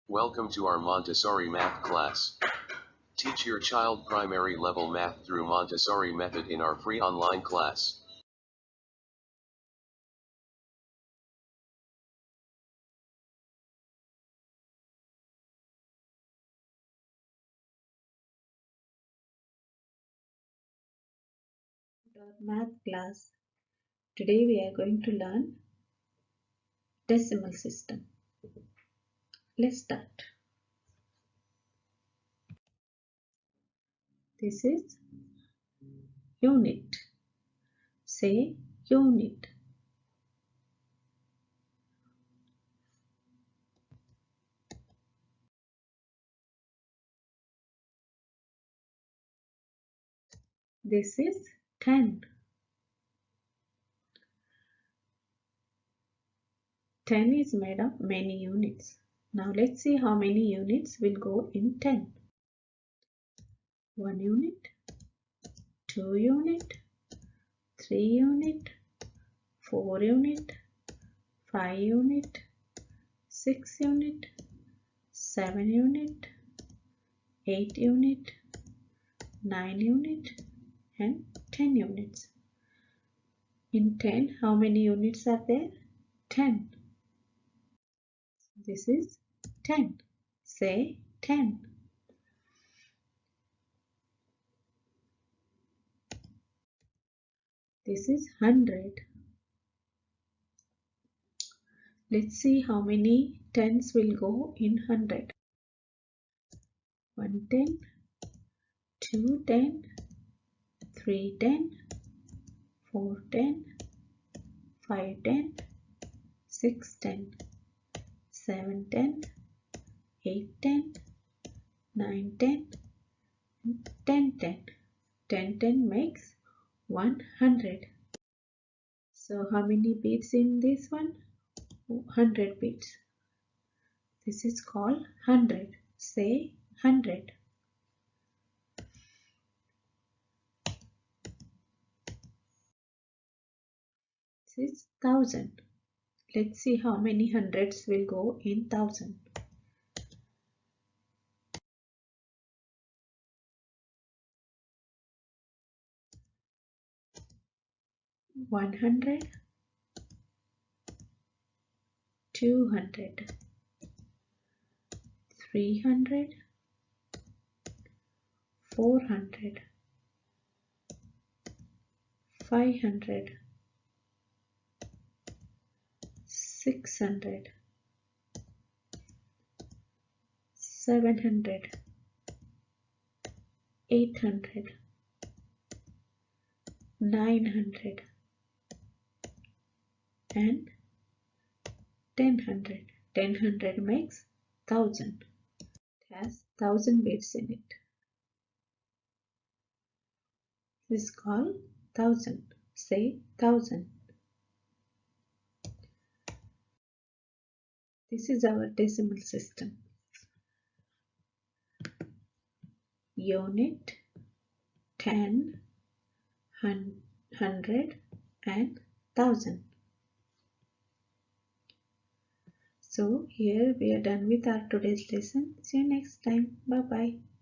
Welcome to our Montessori math class. Teach your child primary level math through Montessori method in our free online class. Our math class. Today we are going to learn decimal system. Let's start. This is unit. Say unit. This is 10. 10 is made of many units. Now let's see how many units will go in 10. 1 unit, 2 unit, 3 unit, 4 unit, 5 unit, 6 unit, 7 unit, 8 unit, 9 unit and 10 units. In 10, how many units are there? 10. This is 10. Say 10. This is 100. Let's see how many tens will go in 100. 1 10, 2 10, 3 10, 4 10, 5 10, 6 10, 7 10, 8 10, 9 10, 10 10. 10 10 makes 100. So how many beads in this one? 100 beads. This is called 100. Say 100. This is 1000. Let's see how many hundreds will go in 1000. 100, 200, 300, 400, 500, 600, 700, 800, 900 and 1000. 1000 makes 1000. It has 1000 bits in it. This is called 1000. Say 1000. This is our decimal system. Unit, 10, 100 and 1000. So here we are done with our today's lesson. See you next time. Bye bye.